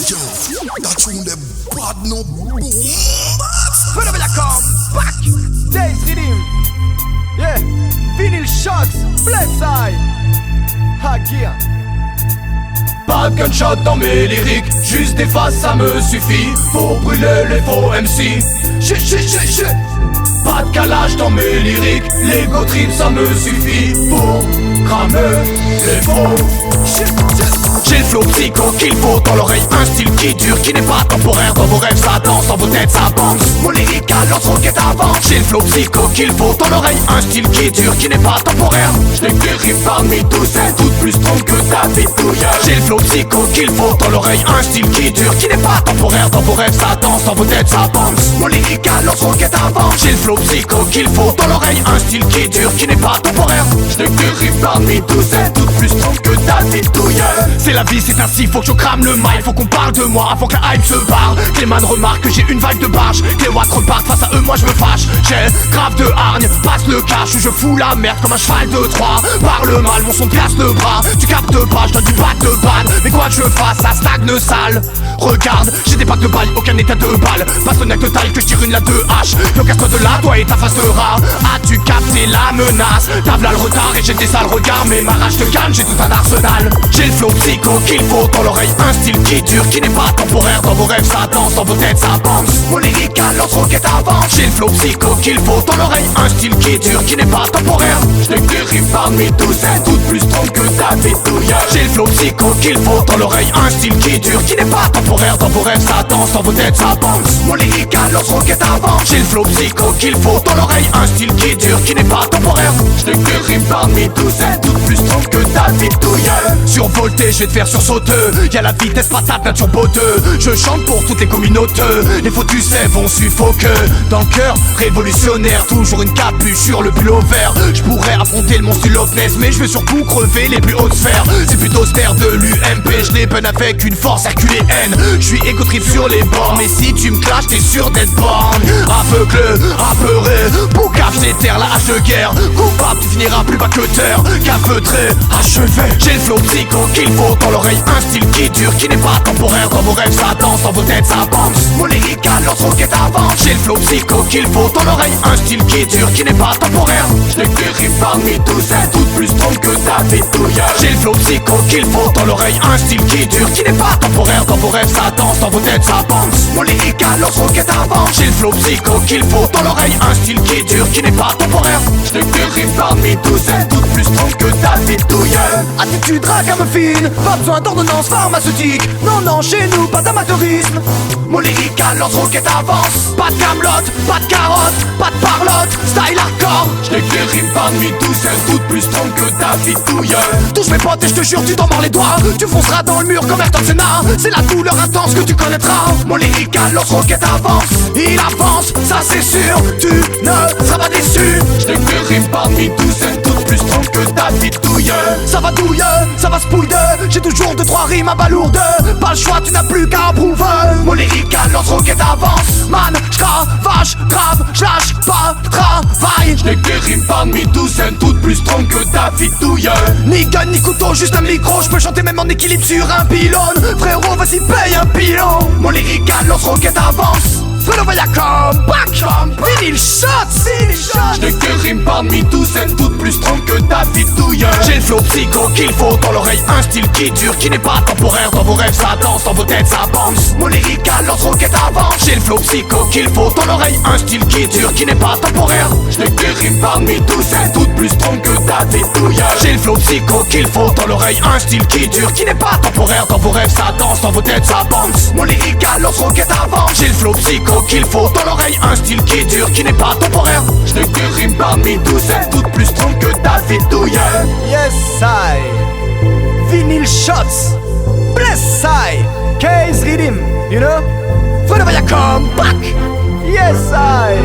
Yo, that tune the bad no boom. Whenever you come back, Days Redeem. Yeah, Vinyl Shots, Bless Eye. Hagia. Pas de gunshot dans mes lyriques, juste des faces ça me suffit pour brûler les faux MC. Chut. Pas de calage dans mes lyriques, l'ego trip ça me suffit pour cramer les faux. J'ai le flow psycho qu'il faut dans l'oreille, un style qui dure, qui n'est pas temporaire. Dans vos rêves ça danse, dans vos têtes ça bounce. Mon lyrique à l'autre roquette avance. J'ai le flow psycho qu'il faut dans l'oreille, un style qui dure, qui n'est pas temporaire. Je n'ai que des rimes parmi tous, c'est toutes plus strong que ta bidouille. J'ai le flow psycho qu'il faut dans l'oreille, un style qui dure, qui n'est pas temporaire. Dans vos rêves ça danse, dans vos têtes ça bounce. Mon lyrique à l'autre roquette avance. J'ai le flow psycho qu'il faut dans l'oreille, un style qui dure, qui n'est pas temporaire. Je n'ai que des rimes parmi tous, c'est toutes plus strong que ta bidouille. C'est la vie, c'est ainsi, faut que je crame le mic, faut qu'on parle de moi avant que la hype se barre. Cléman remarque que j'ai une vibe de barge, que les watts repartent face à eux, moi je me fâche. J'ai grave de hargne, passe le cash, je fous la merde comme un cheval de Troie. Parle mal, mon son te casse le bras, tu captes pas, je donne du bac de balle. Mais quoi que je fasse, ça stagne sale. Regarde, j'ai des packs de balles, aucun état de balle. Bastonnette de taille que je tire une la 2H. Yo, casse-toi de là, toi et ta face de rat. As-tu capté la menace? T'as là le retard et j'ai des sales regards, mais ma rage te calme, j'ai tout un arsenal. J'ai le flow psycho qu'il faut dans l'oreille, un style qui dure, qui n'est pas temporaire. Dans vos rêves ça danse, dans vos têtes ça bounce. Mon lyrique à l'autre roquette avance. J'ai le flow psycho qu'il faut dans l'oreille, un style qui dure, qui n'est pas temporaire. Je n'ai que des rimes parmi tous, c'est toutes plus strong que ta bidouille. J'ai le flow psycho qu'il faut dans l'oreille, un style qui dure, qui n'est pas temporaire. Dans vos rêves ça danse, dans vos têtes ça bounce. Mon lyrique à l'autre roquette avance. J'ai le flow psycho qu'il faut dans l'oreille, un style qui dure, qui n'est pas temporaire. Je n'ai que des rimes parmi tous, c'est toutes plus strong que ta bidouille. Survolté, je vais te faire sursauteux. Y'a la vitesse patate, nature boteux. Je chante pour toutes les communautés. Les faux tu sais vont suffoquer. Dans le cœur, révolutionnaire. Toujours une capuche sur le pull vert. Je pourrais affronter le monstre du Loch Ness, mais je veux surtout crever les plus hautes sphères. C'est plutôt austère de l'UMP. Je les peine avec une force herculéenne. Je suis éco-trip sur les bords, mais si tu me clashes t'es sûr d'être borne. Aveugleux, apeuré, boucave, j'éterre la hache de guerre. Coupable, tu finiras plus bas que terre. Cafeutré, achevé. J'ai le flow psycho qu'il faut dans l'oreille, un style qui dure, qui n'est pas temporaire. Dans vos rêves ça danse, dans vos têtes ça bounce. Mon lyrique à l'autre roquette avance. J'ai le flow psycho qu'il faut dans l'oreille, un style qui dure, qui n'est pas temporaire. Je n'ai que des rimes parmi tous, c'est toutes plus strong que ta bidouille. J'ai le flow psycho qu'il faut dans l'oreille, un style qui dure, qui n'est pas temporaire. Dans vos rêves ça danse, dans vos têtes ça bounce. Mon lyrique à l'autre roquette avance. J'ai le flow psycho qu'il faut dans l'oreille, un style qui dure, qui n'est pas temporaire. Je n'ai que des rimes parmi tous, c'est toutes plus strong que ta bidouille. Attitude ragamuffine, pas besoin d'ordonnance pharmaceutique. Non, chez nous, pas d'amateurisme. Mon lyrique à l'autre roquette avance. Pas de camelote, pas de carotte, pas de parlotte, style hardcore. Je n'ai que des rimes parmi tous, c'est toutes plus strong que ta bidouille. Touche mes potes et je te jure, tu t'en mords les doigts. Tu fonceras dans le mur comme Ayrton Senna. C'est la douleur intense que tu connaîtras. Mon lyrique à l'autre roquette avance. Il avance, ça c'est sûr, tu ne seras pas déçu. Je n'ai que des rimes parmi tous, c'est toutes plus strong que ta bidouille. Ça va douille, ça va spouille de. J'ai toujours 2-3 rimes à balourde. Pas le choix, tu n'as plus qu'à approuver. Mon lyrique à l'autre roquette avance. Man, j'cravache, grave, j'lâche pas le travail. Je n'ai que des rimes parmi tous, c'est toutes plus strong que ta bidouille. Ni gun, ni couteau, juste un micro. J'peux chanter même en équilibre sur un pylône. Frérot, vas-y, paye un pilon. Mon lyrique à l'autre roquette avance. Frérot, va y'a come back. Vinyl Shots, Vinyl Shots. Je n'ai que des rimes parmi tous, c'est toutes plus strong que ta bidouille. J'ai le flow psycho qu'il faut dans l'oreille, un style qui dure, qui n'est pas temporaire. Dans vos rêves ça danse, dans vos têtes ça bounce. Mon lyrique à l'autre roquette avance. J'ai le flow psycho qu'il faut dans l'oreille, un style qui dure, qui n'est pas temporaire. Je n'ai que des rimes parmi tous, c'est toutes plus strong que ta bidouille. J'ai le flow psycho qu'il faut dans l'oreille, un style qui dure, qui n'est pas temporaire. Dans vos rêves ça danse, dans vos têtes ça bounce. Mon lyrique à l'autre roquette avance. J'ai le flow psycho qu'il faut dans l'oreille, un style qui dure, qui n'est pas temporaire. Je n'ai que des rimes parmi tous, c'est toutes plus strong que ta bidouille. Yes I Vinyl Shots, Bless I Case Redeem, you know. Whenever you come back. Yes I